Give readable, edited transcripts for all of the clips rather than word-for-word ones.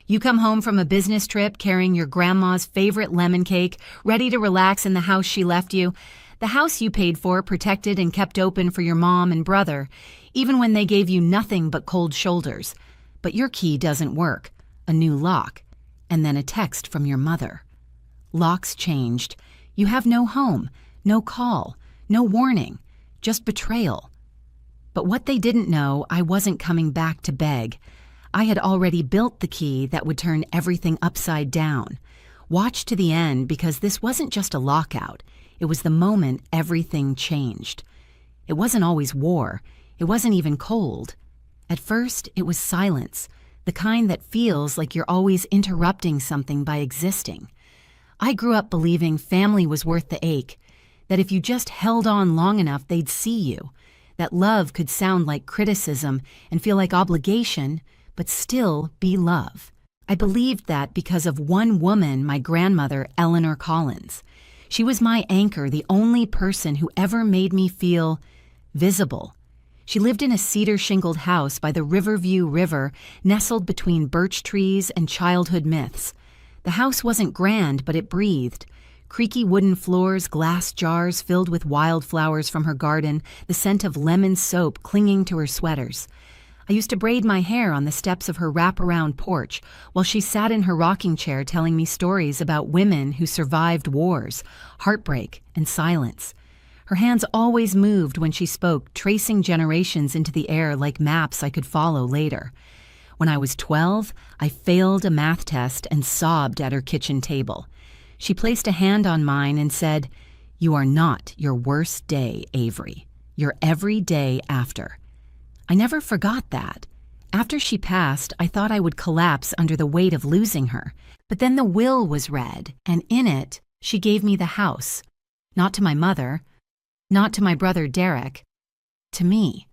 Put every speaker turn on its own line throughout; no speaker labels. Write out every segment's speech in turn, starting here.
You come home from a business trip carrying your grandma's favorite lemon cake, ready to relax in the house she left you. The house you paid for, protected and kept open for your mom and brother, even when they gave you nothing but cold shoulders. But your key doesn't work. A new lock. And then a text from your mother. Locks changed. You have no home, no call, no warning, just betrayal. But what they didn't know, I wasn't coming back to beg. I had already built the key that would turn everything upside down. Watch to the end, because this wasn't just a lockout. It was the moment everything changed. It wasn't always war. It wasn't even cold. At first, it was silence, the kind that feels like you're always interrupting something by existing. I grew up believing family was worth the ache, that if you just held on long enough, they'd see you, that love could sound like criticism and feel like obligation, but still be love. I believed that because of one woman, my grandmother, Eleanor Collins. She was my anchor, the only person who ever made me feel visible. She lived in a cedar-shingled house by the Riverview River, nestled between birch trees and childhood myths. The house wasn't grand, but it breathed. Creaky wooden floors, glass jars filled with wildflowers from her garden, the scent of lemon soap clinging to her sweaters. I used to braid my hair on the steps of her wraparound porch while she sat in her rocking chair telling me stories about women who survived wars, heartbreak, and silence. Her hands always moved when she spoke, tracing generations into the air like maps I could follow later. When I was 12, I failed a math test and sobbed at her kitchen table. She placed a hand on mine and said, "You are not your worst day, Avery. You're every day after." I never forgot that. After she passed, I thought I would collapse under the weight of losing her. But then the will was read, and in it, she gave me the house. Not to my mother, not to my brother Derek, to me.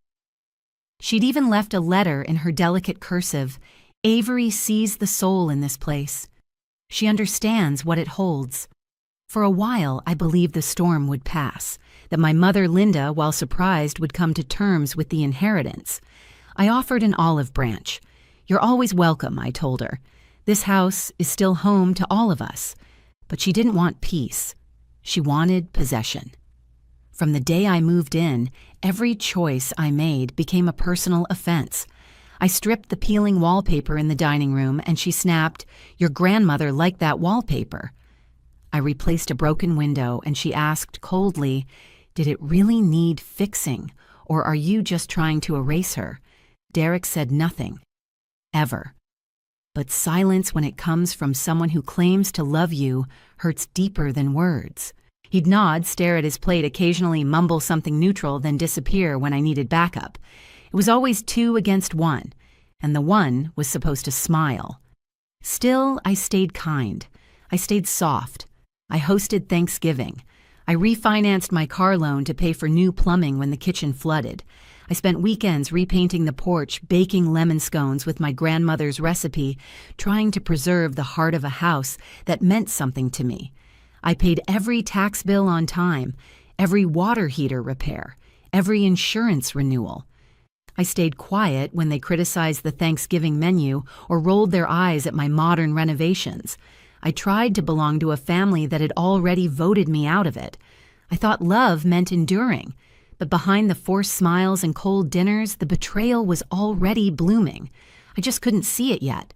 She'd even left a letter in her delicate cursive. Avery sees the soul in this place. She understands what it holds. For a while, I believed the storm would pass, that my mother Linda, while surprised, would come to terms with the inheritance. I offered an olive branch. "You're always welcome," I told her. "This house is still home to all of us." But she didn't want peace. She wanted possession. From the day I moved in, every choice I made became a personal offense. I stripped the peeling wallpaper in the dining room, and she snapped, "Your grandmother liked that wallpaper." I replaced a broken window, and she asked coldly, "Did it really need fixing, or are you just trying to erase her?" Derek said nothing. Ever. But silence when it comes from someone who claims to love you hurts deeper than words. He'd nod, stare at his plate, occasionally mumble something neutral, then disappear when I needed backup. It was always 2 against 1, and the one was supposed to smile. Still, I stayed kind. I stayed soft. I hosted Thanksgiving. I refinanced my car loan to pay for new plumbing when the kitchen flooded. I spent weekends repainting the porch, baking lemon scones with my grandmother's recipe, trying to preserve the heart of a house that meant something to me. I paid every tax bill on time, every water heater repair, every insurance renewal. I stayed quiet when they criticized the Thanksgiving menu or rolled their eyes at my modern renovations. I tried to belong to a family that had already voted me out of it. I thought love meant enduring, but behind the forced smiles and cold dinners, the betrayal was already blooming. I just couldn't see it yet.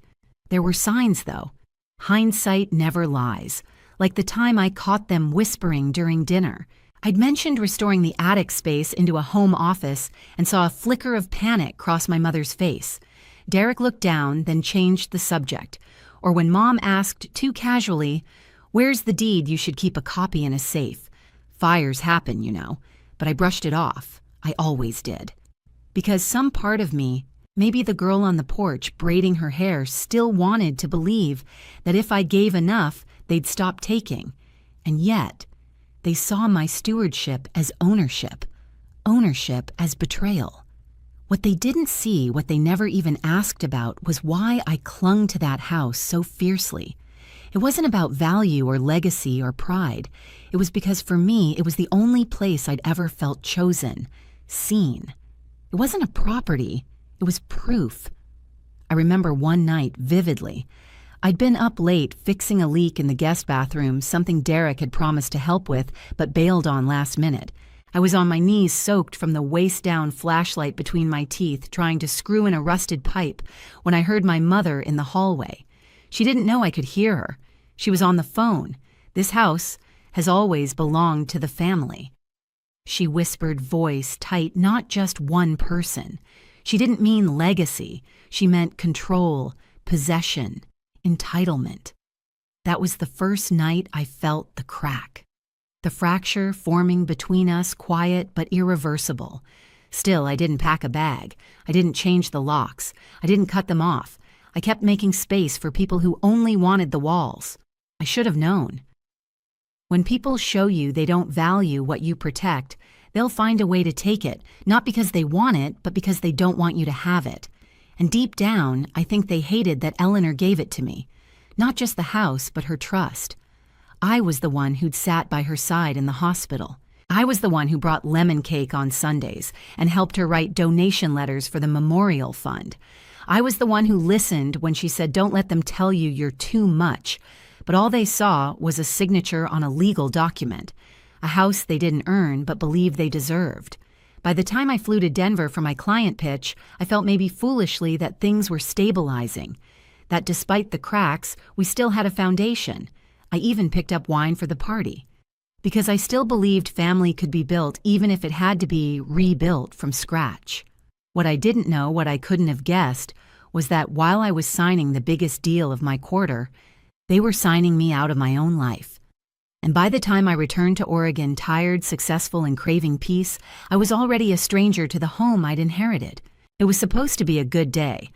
There were signs, though. Hindsight never lies, like the time I caught them whispering during dinner. I'd mentioned restoring the attic space into a home office and saw a flicker of panic cross my mother's face. Derek looked down, then changed the subject. Or when Mom asked too casually, "Where's the deed? You should keep a copy in a safe." Fires happen, you know, but I brushed it off. I always did. Because some part of me, maybe the girl on the porch braiding her hair, still wanted to believe that if I gave enough, they'd stop taking. And yet, they saw my stewardship as ownership as betrayal. What they didn't see, what they never even asked about, was why I clung to that house so fiercely. It wasn't about value or legacy or pride. It was because for me, it was the only place I'd ever felt chosen, seen. It wasn't a property. It was proof. I remember one night vividly. I'd been up late fixing a leak in the guest bathroom, something Derek had promised to help with but bailed on last minute. I was on my knees soaked from the waist-down flashlight between my teeth trying to screw in a rusted pipe when I heard my mother in the hallway. She didn't know I could hear her. She was on the phone. This house has always belonged to the family. She whispered, voice tight, not just one person. She didn't mean legacy. She meant control, possession, entitlement. That was the first night I felt the crack. The fracture forming between us, quiet but irreversible. Still, I didn't pack a bag. I didn't change the locks. I didn't cut them off. I kept making space for people who only wanted the walls. I should have known. When people show you they don't value what you protect, they'll find a way to take it, not because they want it, but because they don't want you to have it. And deep down, I think they hated that Eleanor gave it to me. Not just the house, but her trust. I was the one who'd sat by her side in the hospital. I was the one who brought lemon cake on Sundays and helped her write donation letters for the memorial fund. I was the one who listened when she said, "Don't let them tell you you're too much." But all they saw was a signature on a legal document, a house they didn't earn but believed they deserved. By the time I flew to Denver for my client pitch, I felt maybe foolishly that things were stabilizing, that despite the cracks, we still had a foundation. I even picked up wine for the party, because I still believed family could be built even if it had to be rebuilt from scratch. What I didn't know, what I couldn't have guessed, was that while I was signing the biggest deal of my quarter, they were signing me out of my own life. And by the time I returned to Oregon, tired, successful, and craving peace, I was already a stranger to the home I'd inherited. It was supposed to be a good day.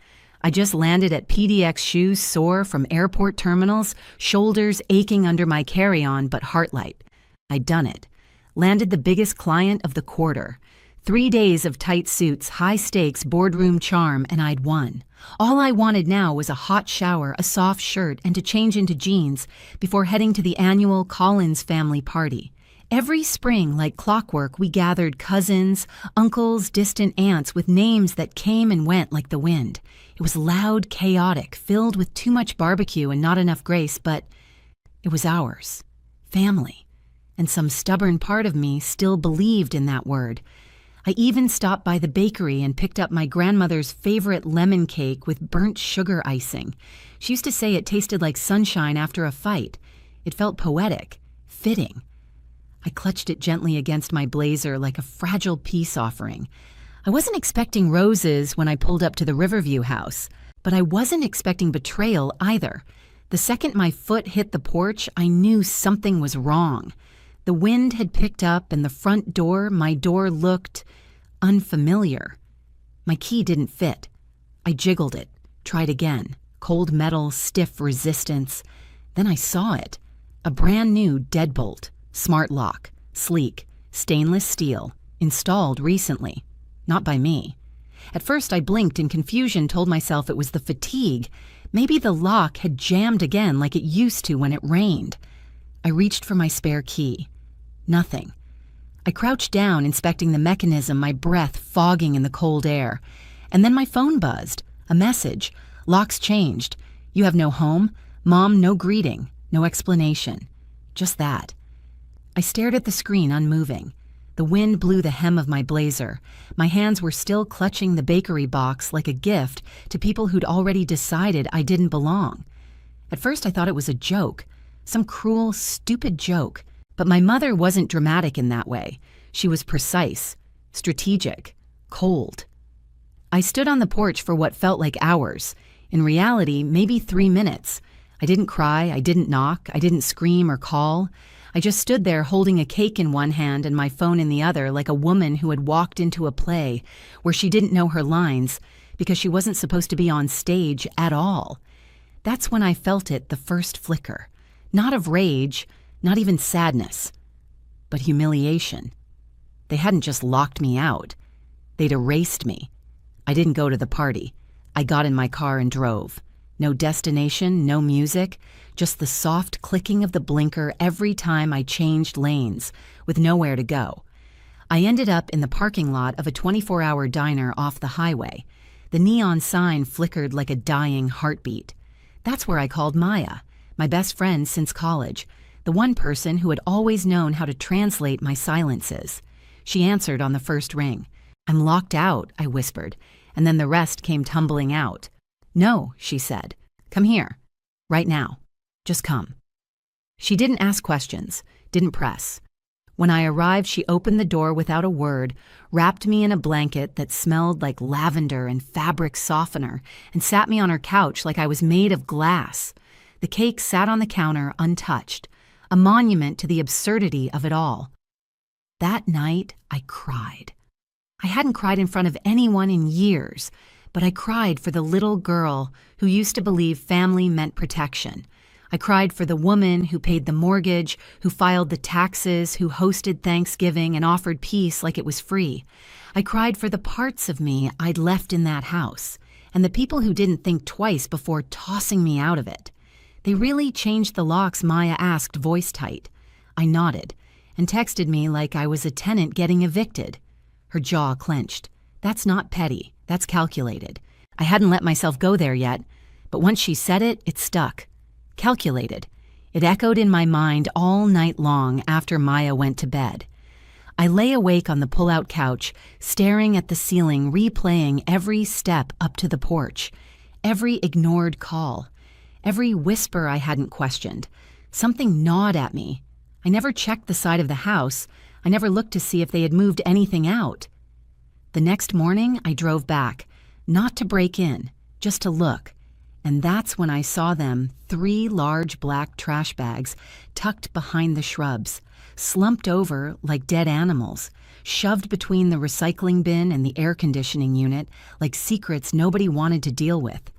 I just landed at PDX, shoes sore from airport terminals, shoulders aching under my carry-on, but heart light. I'd done it. Landed the biggest client of the quarter. 3 days of tight suits, high stakes, boardroom charm, and I'd won. All I wanted now was a hot shower, a soft shirt, and to change into jeans before heading to the annual Collins family party. Every spring, like clockwork, we gathered cousins, uncles, distant aunts with names that came and went like the wind. It was loud, chaotic, filled with too much barbecue and not enough grace, but it was ours. Family. And some stubborn part of me still believed in that word. I even stopped by the bakery and picked up my grandmother's favorite lemon cake with burnt sugar icing. She used to say it tasted like sunshine after a fight. It felt poetic, fitting. I clutched it gently against my blazer like a fragile peace offering. I wasn't expecting roses when I pulled up to the Riverview house, but I wasn't expecting betrayal either. The second my foot hit the porch, I knew something was wrong. The wind had picked up and the front door, my door, looked unfamiliar. My key didn't fit. I jiggled it, tried again. Cold metal, stiff resistance. Then I saw it. A brand new deadbolt. Smart lock. Sleek. Stainless steel. Installed recently. Not by me. At first I blinked in confusion, told myself it was the fatigue. Maybe the lock had jammed again like it used to when it rained. I reached for my spare key. Nothing. I crouched down, inspecting the mechanism, my breath fogging in the cold air. And then my phone buzzed. A message. Locks changed. You have no home. Mom, no greeting. No explanation. Just that. I stared at the screen, unmoving. The wind blew the hem of my blazer. My hands were still clutching the bakery box like a gift to people who'd already decided I didn't belong. At first I thought it was a joke. Some cruel, stupid joke. But my mother wasn't dramatic in that way. She was precise, strategic, cold. I stood on the porch for what felt like hours. In reality, maybe 3 minutes. I didn't cry, I didn't knock, I didn't scream or call. I just stood there holding a cake in one hand and my phone in the other, like a woman who had walked into a play where she didn't know her lines because she wasn't supposed to be on stage at all. That's when I felt it, the first flicker. Not of rage, not even sadness, but humiliation. They hadn't just locked me out. They'd erased me. I didn't go to the party. I got in my car and drove. No destination, no music, just the soft clicking of the blinker every time I changed lanes, with nowhere to go. I ended up in the parking lot of a 24-hour diner off the highway. The neon sign flickered like a dying heartbeat. That's where I called Maya, my best friend since college, the one person who had always known how to translate my silences. She answered on the first ring. "I'm locked out," I whispered, and then the rest came tumbling out. "No," she said. "Come here. Right now. Just come." She didn't ask questions, didn't press. When I arrived, she opened the door without a word, wrapped me in a blanket that smelled like lavender and fabric softener, and sat me on her couch like I was made of glass. The cake sat on the counter untouched, a monument to the absurdity of it all. That night, I cried. I hadn't cried in front of anyone in years, but I cried for the little girl who used to believe family meant protection. I cried for the woman who paid the mortgage, who filed the taxes, who hosted Thanksgiving and offered peace like it was free. I cried for the parts of me I'd left in that house, and the people who didn't think twice before tossing me out of it. "They really changed the locks," Maya asked, voice tight. I nodded, and texted me like I was a tenant getting evicted. Her jaw clenched. That's not petty, that's calculated. I hadn't let myself go there yet, but once she said it, it stuck. Calculated. It echoed in my mind all night long after Maya went to bed. I lay awake on the pull-out couch, staring at the ceiling, replaying every step up to the porch, every ignored call, every whisper I hadn't questioned. Something gnawed at me. I never checked the side of the house. I never looked to see if they had moved anything out. The next morning, I drove back, not to break in, just to look. And that's when I saw them, 3 large black trash bags tucked behind the shrubs, slumped over like dead animals, shoved between the recycling bin and the air conditioning unit like secrets nobody wanted to deal with.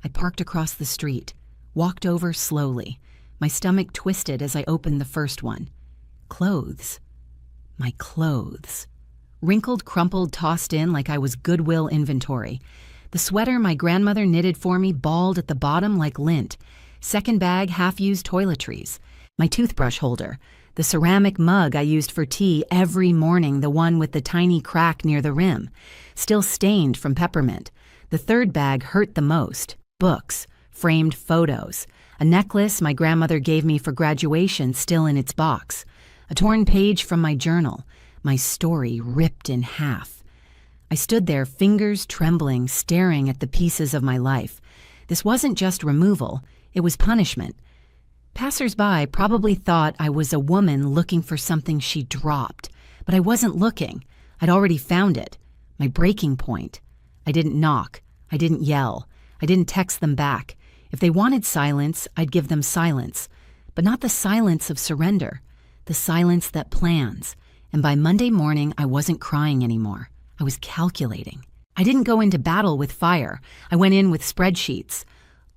I parked across the street, walked over slowly. My stomach twisted as I opened the first one. Clothes. My clothes. Wrinkled, crumpled, tossed in like I was Goodwill inventory. The sweater my grandmother knitted for me balled at the bottom like lint. Second bag, half-used toiletries. My toothbrush holder. The ceramic mug I used for tea every morning, the one with the tiny crack near the rim. Still stained from peppermint. The third bag hurt the most. Books. Framed photos. A necklace my grandmother gave me for graduation still in its box. A torn page from my journal. My story ripped in half. I stood there, fingers trembling, staring at the pieces of my life. This wasn't just removal, it was punishment. Passers-by probably thought I was a woman looking for something she dropped, but I wasn't looking. I'd already found it, my breaking point. I didn't knock, I didn't yell, I didn't text them back. If they wanted silence, I'd give them silence, but not the silence of surrender, the silence that plans. And by Monday morning, I wasn't crying anymore. I was calculating. I didn't go into battle with fire. I went in with spreadsheets.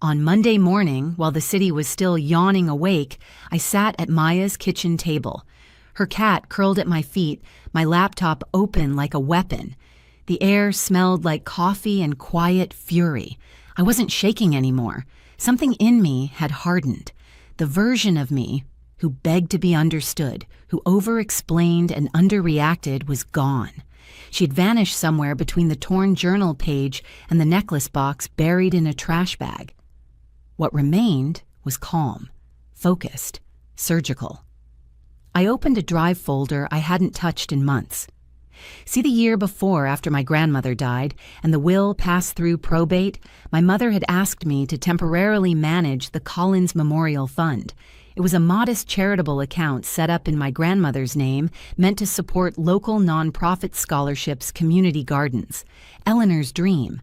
On Monday morning, while the city was still yawning awake, I sat at Maya's kitchen table. Her cat curled at my feet, my laptop open like a weapon. The air smelled like coffee and quiet fury. I wasn't shaking anymore. Something in me had hardened. The version of me who begged to be understood, who over-explained and underreacted, was gone. She'd vanished somewhere between the torn journal page and the necklace box buried in a trash bag. What remained was calm, focused, surgical. I opened a drive folder I hadn't touched in months. See, the year before, after my grandmother died and the will passed through probate, my mother had asked me to temporarily manage the Collins Memorial Fund. It was a modest charitable account set up in my grandmother's name, meant to support local nonprofit scholarships, community gardens. Eleanor's dream.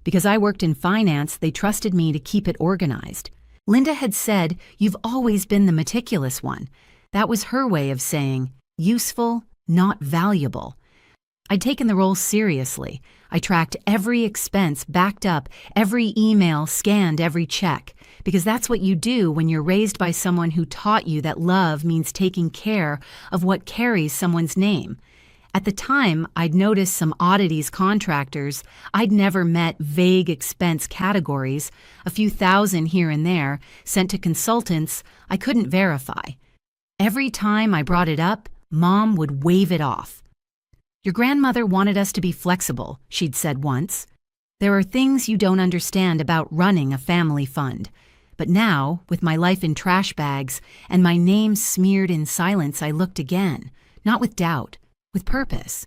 Because I worked in finance, they trusted me to keep it organized. Linda had said, "You've always been the meticulous one." That was her way of saying, useful, not valuable. I'd taken the role seriously. I tracked every expense, backed up every email, scanned every check. Because that's what you do when you're raised by someone who taught you that love means taking care of what carries someone's name. At the time, I'd noticed some oddities contractors. I'd never met vague expense categories, a few thousand here and there, sent to consultants I couldn't verify. Every time I brought it up, Mom would wave it off. "Your grandmother wanted us to be flexible," she'd said once. There are things you don't understand about running a family fund. But now, with my life in trash bags and my name smeared in silence, I looked again, not with doubt, with purpose.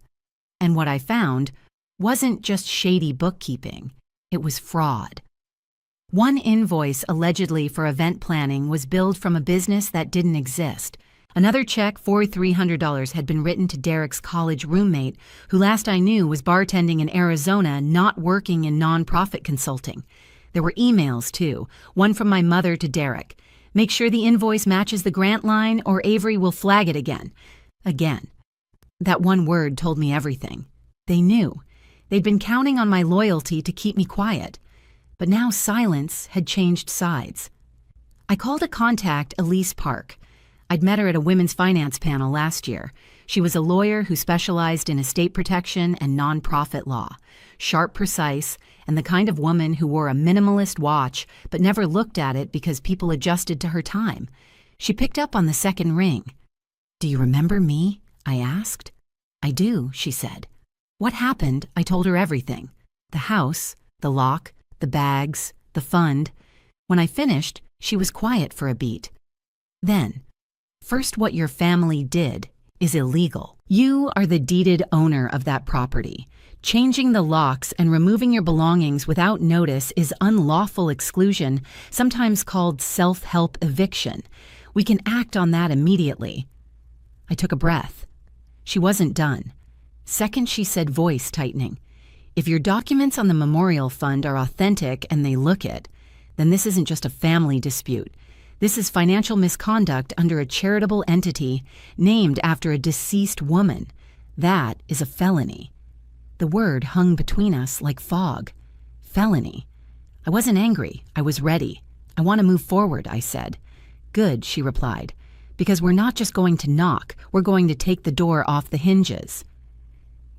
And what I found wasn't just shady bookkeeping, it was fraud. One invoice allegedly for event planning was billed from a business that didn't exist. Another check for $300 had been written to Derek's college roommate, who last I knew was bartending in Arizona, not working in nonprofit consulting. There were emails, too, one from my mother to Derek. Make sure the invoice matches the grant line or Avery will flag it again. Again. That one word told me everything. They knew. They'd been counting on my loyalty to keep me quiet. But now silence had changed sides. I called to contact Elise Park. I'd met her at a women's finance panel last year. She was a lawyer who specialized in estate protection and nonprofit law, sharp, precise, and the kind of woman who wore a minimalist watch but never looked at it because people adjusted to her time. She picked up on the second ring. "Do you remember me?" I asked. "I do," she said. What happened? I told her everything. The house, the lock, the bags, the fund. When I finished, she was quiet for a beat. Then, "First, what your family did is illegal. You are the deeded owner of that property. Changing the locks and removing your belongings without notice is unlawful exclusion, sometimes called self-help eviction. We can act on that immediately." I took a breath. She wasn't done. Second, she said, voice tightening, "If your documents on the memorial fund are authentic and they look it, then this isn't just a family dispute. This is financial misconduct under a charitable entity named after a deceased woman. That is a felony." The word hung between us like fog. Felony. I wasn't angry. I was ready. "I want to move forward," I said. "Good," she replied, "because we're not just going to knock, we're going to take the door off the hinges."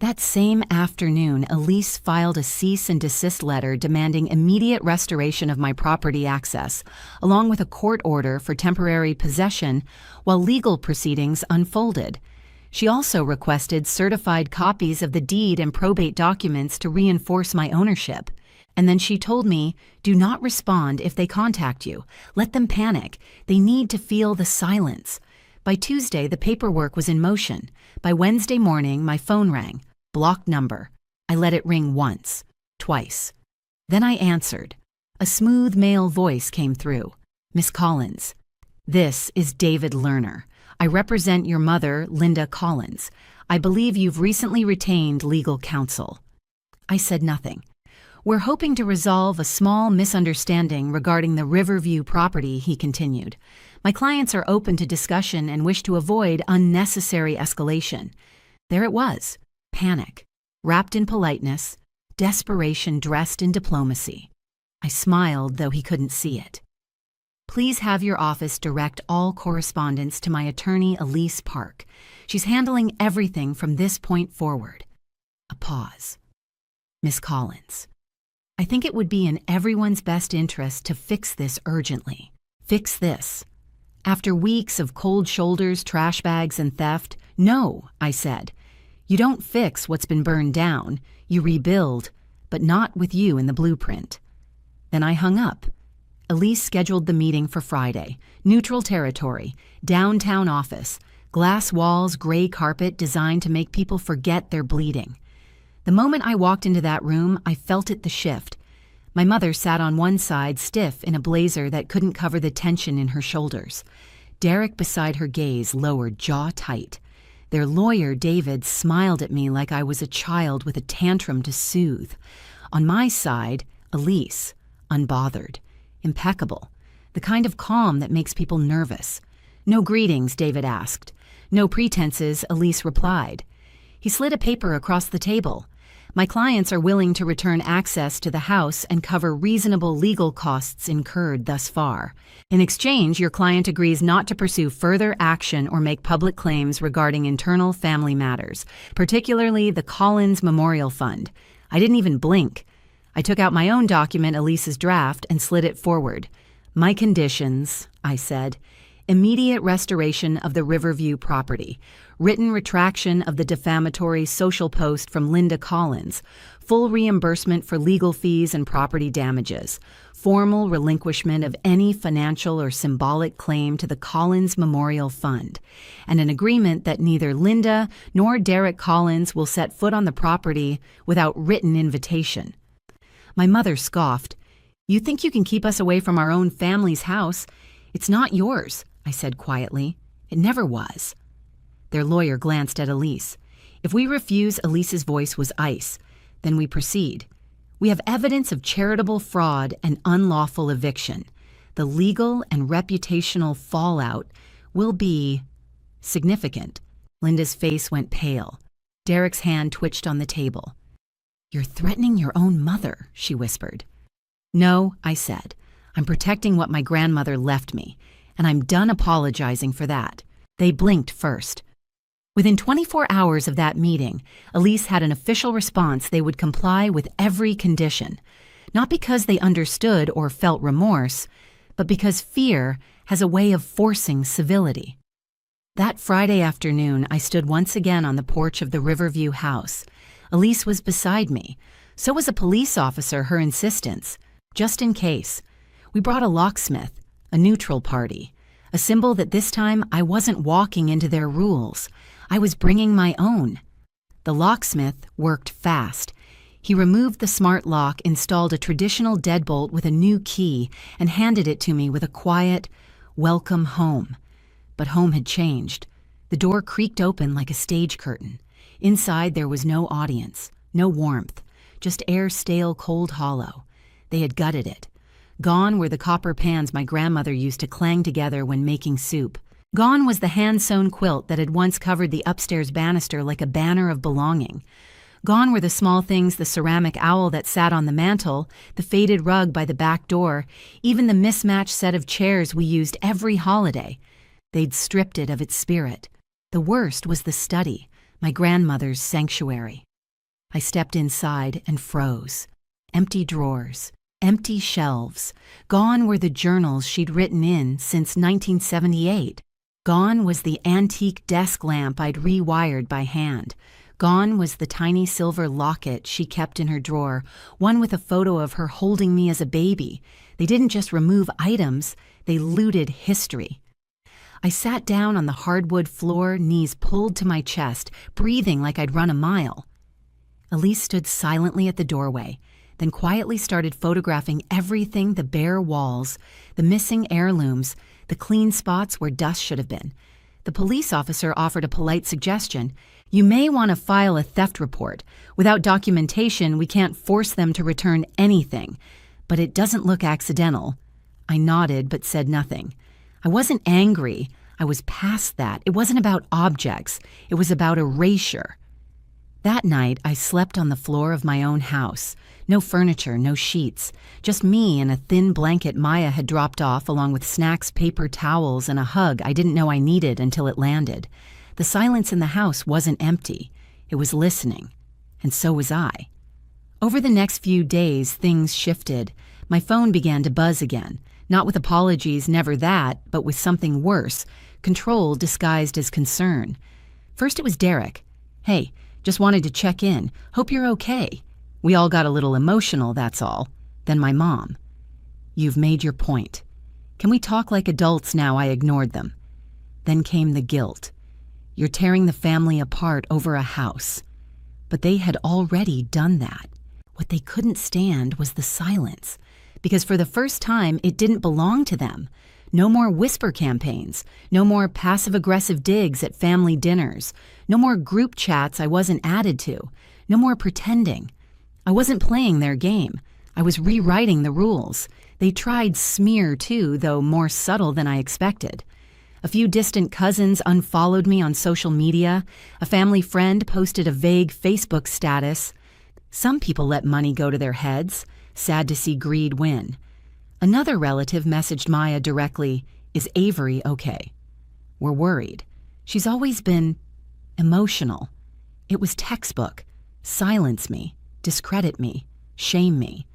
That same afternoon, Elise filed a cease and desist letter demanding immediate restoration of my property access, along with a court order for temporary possession while legal proceedings unfolded. She also requested certified copies of the deed and probate documents to reinforce my ownership. And then she told me, "Do not respond if they contact you. Let them panic. They need to feel the silence." By Tuesday, the paperwork was in motion. By Wednesday morning, my phone rang. Blocked number. I let it ring once, twice. Then I answered. A smooth male voice came through. "Miss Collins, this is David Lerner. I represent your mother, Linda Collins. I believe you've recently retained legal counsel." I said nothing. "We're hoping to resolve a small misunderstanding regarding the Riverview property," he continued. "My clients are open to discussion and wish to avoid unnecessary escalation." There it was. Panic, wrapped in politeness, desperation dressed in diplomacy. I smiled, though he couldn't see it. "Please have your office direct all correspondence to my attorney, Elise Park. She's handling everything from this point forward." A pause. "Miss Collins, I think it would be in everyone's best interest to fix this urgently. Fix this." After weeks of cold shoulders, trash bags, and theft, "No," I said. "You don't fix what's been burned down. You rebuild, but not with you in the blueprint." Then I hung up. Elise scheduled the meeting for Friday. Neutral territory, downtown office, glass walls, gray carpet designed to make people forget they're bleeding. The moment I walked into that room, I felt it the shift. My mother sat on one side, stiff in a blazer that couldn't cover the tension in her shoulders. Derek beside her gaze lowered, jaw tight. Their lawyer, David, smiled at me like I was a child with a tantrum to soothe. On my side, Elise, unbothered, impeccable, the kind of calm that makes people nervous. "No greetings," David asked. "No pretenses," Elise replied. He slid a paper across the table. "My clients are willing to return access to the house and cover reasonable legal costs incurred thus far. In exchange, your client agrees not to pursue further action or make public claims regarding internal family matters, particularly the Collins Memorial Fund." I didn't even blink. I took out my own document, Elise's draft, and slid it forward. "My conditions," I said. immediate restoration of the Riverview property, written retraction of the defamatory social post from Linda Collins, full reimbursement for legal fees and property damages, formal relinquishment of any financial or symbolic claim to the Collins Memorial Fund, and an agreement that neither Linda nor Derek Collins will set foot on the property without written invitation. My mother scoffed. "You think you can keep us away from our own family's house? It's not yours," I said quietly. "It never was." Their lawyer glanced at Elise. "If we refuse," Elise's voice was ice, "then we proceed. We have evidence of charitable fraud and unlawful eviction. The legal and reputational fallout will be significant." Linda's face went pale. Derek's hand twitched on the table. "You're threatening your own mother," she whispered. "No," I said. "I'm protecting what my grandmother left me, and I'm done apologizing for that." They blinked first. Within 24 hours of that meeting, Elise had an official response they would comply with every condition, not because they understood or felt remorse, but because fear has a way of forcing civility. That Friday afternoon, I stood once again on the porch of the Riverview house. Elise was beside me. So was a police officer, her insistence. Just in case. We brought a locksmith, a neutral party, a symbol that this time I wasn't walking into their rules. I was bringing my own. The locksmith worked fast. He removed the smart lock, installed a traditional deadbolt with a new key, and handed it to me with a quiet, "Welcome home." But home had changed. The door creaked open like a stage curtain. Inside there was no audience, no warmth, just air stale, cold hollow. They had gutted it. Gone were the copper pans my grandmother used to clang together when making soup. Gone was the hand-sewn quilt that had once covered the upstairs banister like a banner of belonging. Gone were the small things, the ceramic owl that sat on the mantel, the faded rug by the back door, even the mismatched set of chairs we used every holiday. They'd stripped it of its spirit. The worst was the study, my grandmother's sanctuary. I stepped inside and froze. Empty drawers. Empty shelves. Gone were the journals she'd written in since 1978. Gone was the antique desk lamp I'd rewired by hand. Gone was the tiny silver locket she kept in her drawer, one with a photo of her holding me as a baby. They didn't just remove items, they looted history. I sat down on the hardwood floor, knees pulled to my chest, breathing like I'd run a mile. Elise stood silently at the doorway, then quietly started photographing everything: the bare walls, the missing heirlooms, the clean spots where dust should have been. The police officer offered a polite suggestion. "You may want to file a theft report. Without documentation, we can't force them to return anything. But it doesn't look accidental." I nodded but said nothing. I wasn't angry. I was past that. It wasn't about objects. It was about erasure. That night, I slept on the floor of my own house. No furniture, no sheets. Just me and a thin blanket Maya had dropped off, along with snacks, paper towels, and a hug I didn't know I needed until it landed. The silence in the house wasn't empty. It was listening. And so was I. Over the next few days, things shifted. My phone began to buzz again. Not with apologies, never that, but with something worse. Control disguised as concern. First it was Derek. "Hey, just wanted to check in. Hope you're okay." We all got a little emotional, that's all. Then my mom. "You've made your point. Can we talk like adults now?" I ignored them. Then came the guilt. "You're tearing the family apart over a house." But they had already done that. What they couldn't stand was the silence. Because for the first time, it didn't belong to them. No more whisper campaigns. No more passive-aggressive digs at family dinners. No more group chats I wasn't added to. No more pretending. I wasn't playing their game. I was rewriting the rules. They tried smear too, though more subtle than I expected. A few distant cousins unfollowed me on social media. A family friend posted a vague Facebook status. Some people let money go to their heads, sad to see greed win. Another relative messaged Maya directly, "Is Avery okay? We're worried. She's always been emotional." It was textbook. Silence me, discredit me, shame me.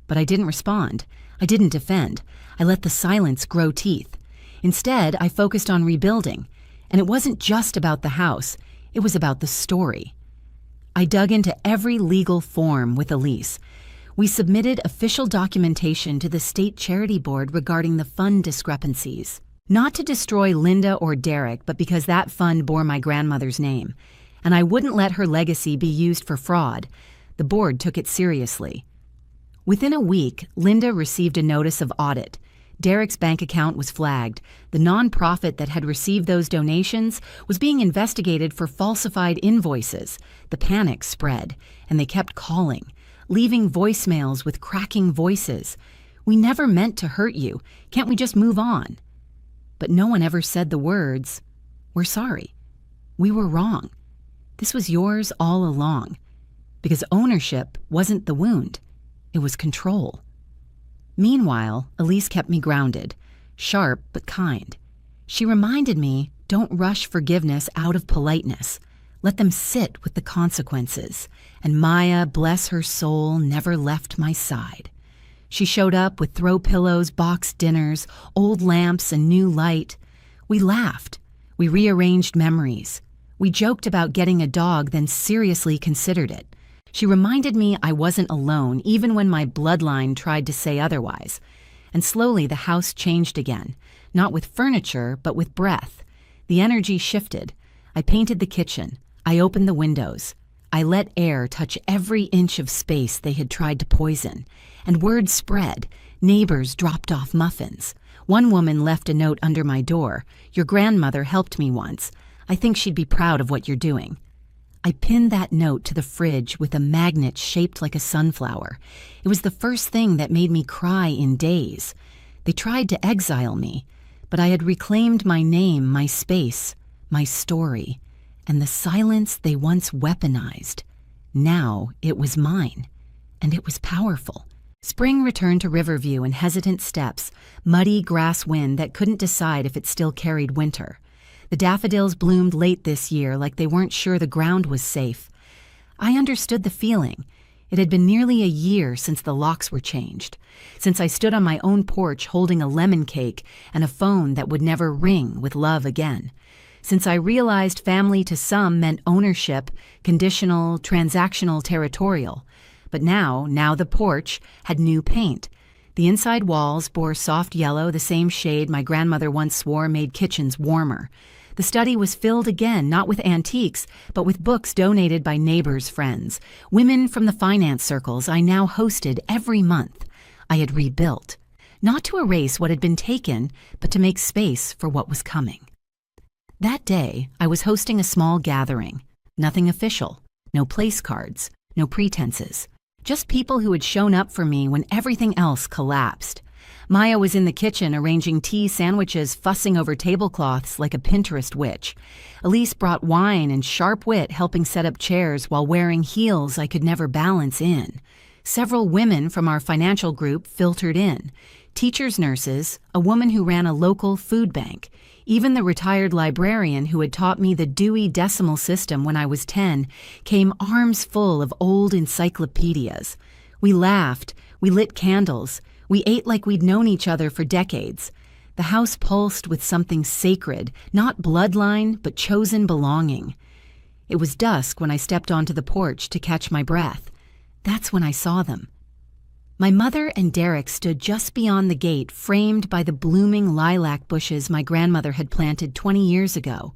But I didn't respond. I didn't defend. I let the silence grow teeth. Instead, I focused on rebuilding, and it wasn't just about the house, it was about the story. I dug into every legal form with Elise. We submitted official documentation to the state charity board regarding the fund discrepancies. Not to destroy Linda or Derek, but because that fund bore my grandmother's name, and I wouldn't let her legacy be used for fraud. The board took it seriously. Within a week, Linda received a notice of audit. Derek's bank account was flagged. The nonprofit that had received those donations was being investigated for falsified invoices. The panic spread, and they kept calling, leaving voicemails with cracking voices. "We never meant to hurt you. Can't we just move on?" But no one ever said the words, "We're sorry. We were wrong. This was yours all along." Because ownership wasn't the wound. It was control. Meanwhile, Elise kept me grounded, sharp but kind. She reminded me, don't rush forgiveness out of politeness. Let them sit with the consequences. And Maya, bless her soul, never left my side. She showed up with throw pillows, boxed dinners, old lamps, and new light. We laughed. We rearranged memories. We joked about getting a dog, then seriously considered it. She reminded me I wasn't alone, even when my bloodline tried to say otherwise. And slowly the house changed again, not with furniture, but with breath. The energy shifted. I painted the kitchen. I opened the windows. I let air touch every inch of space they had tried to poison. And word spread. Neighbors dropped off muffins. One woman left a note under my door. "Your grandmother helped me once. I think she'd be proud of what you're doing." I pinned that note to the fridge with a magnet shaped like a sunflower. It was the first thing that made me cry in days. They tried to exile me, but I had reclaimed my name, my space, my story, and the silence they once weaponized. Now it was mine, and it was powerful. Spring returned to Riverview in hesitant steps, muddy grass wind that couldn't decide if it still carried winter. The daffodils bloomed late this year like they weren't sure the ground was safe. I understood the feeling. It had been nearly a year since the locks were changed, since I stood on my own porch holding a lemon cake and a phone that would never ring with love again, since I realized family to some meant ownership, conditional, transactional, territorial. But now the porch had new paint. The inside walls bore soft yellow, the same shade my grandmother once swore made kitchens warmer. The study was filled again, not with antiques, but with books donated by neighbors' friends, women from the finance circles I now hosted every month. I had rebuilt, not to erase what had been taken, but to make space for what was coming. That day, I was hosting a small gathering. Nothing official, no place cards, no pretenses. Just people who had shown up for me when everything else collapsed. Maya was in the kitchen arranging tea sandwiches, fussing over tablecloths like a Pinterest witch. Elise brought wine and sharp wit, helping set up chairs while wearing heels I could never balance in. Several women from our financial group filtered in. Teachers, nurses, a woman who ran a local food bank. Even the retired librarian who had taught me the Dewey Decimal System when I was 10 came arms full of old encyclopedias. We laughed, we lit candles, we ate like we'd known each other for decades. The house pulsed with something sacred, not bloodline, but chosen belonging. It was dusk when I stepped onto the porch to catch my breath. That's when I saw them. My mother and Derek stood just beyond the gate, framed by the blooming lilac bushes my grandmother had planted 20 years ago.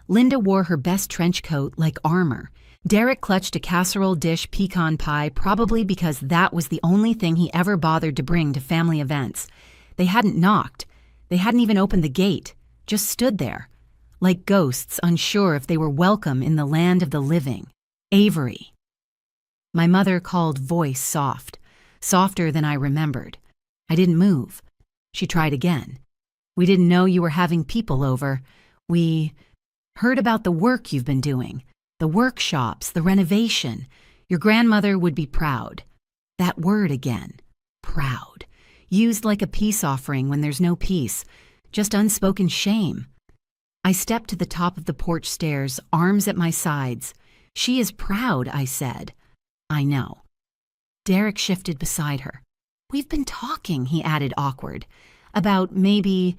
Linda wore her best trench coat like armor. Derek clutched a casserole dish pecan pie, probably because that was the only thing he ever bothered to bring to family events. They hadn't knocked. They hadn't even opened the gate, just stood there, like ghosts unsure if they were welcome in the land of the living. Avery. My mother called voice soft, softer than I remembered. I didn't move. She tried again. "We didn't know you were having people over. We heard about the work you've been doing. The workshops, the renovation. Your grandmother would be proud." That word again. Proud. Used like a peace offering when there's no peace. Just unspoken shame. I stepped to the top of the porch stairs, arms at my sides. "She is proud," I said. "I know." Derek shifted beside her. "We've been talking," he added, awkward, "about maybe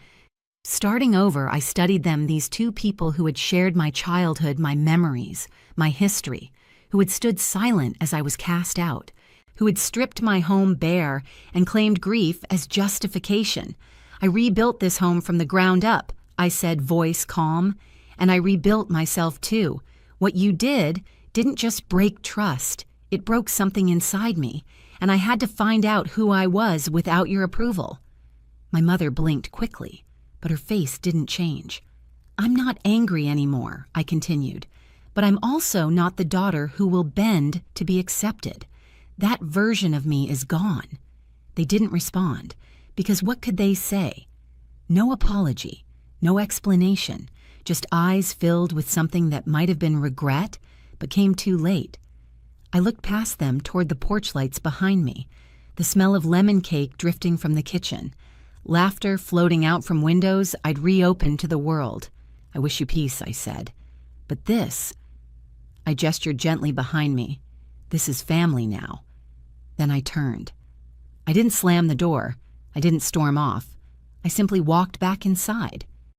Starting over, I studied them, these two people who had shared my childhood, my memories, my history, who had stood silent as I was cast out, who had stripped my home bare and claimed grief as justification. I rebuilt this home from the ground up, I said, voice calm, and I rebuilt myself too. What you didn't just break trust, it broke something inside me, and I had to find out who I was without your approval. My mother blinked quickly, but her face didn't change. I'm not angry anymore, I continued, but I'm also not the daughter who will bend to be accepted. That version of me is gone. They didn't respond, because what could they say? No apology, no explanation, just eyes filled with something that might have been regret, but came too late. I looked past them toward the porch lights behind me, the smell of lemon cake drifting from the kitchen, laughter floating out from windows I'd reopened to the world. I wish you peace, I said. But this, I gestured gently behind me. This is family now. Then I turned. I didn't slam the door. I didn't storm off. I simply walked back inside.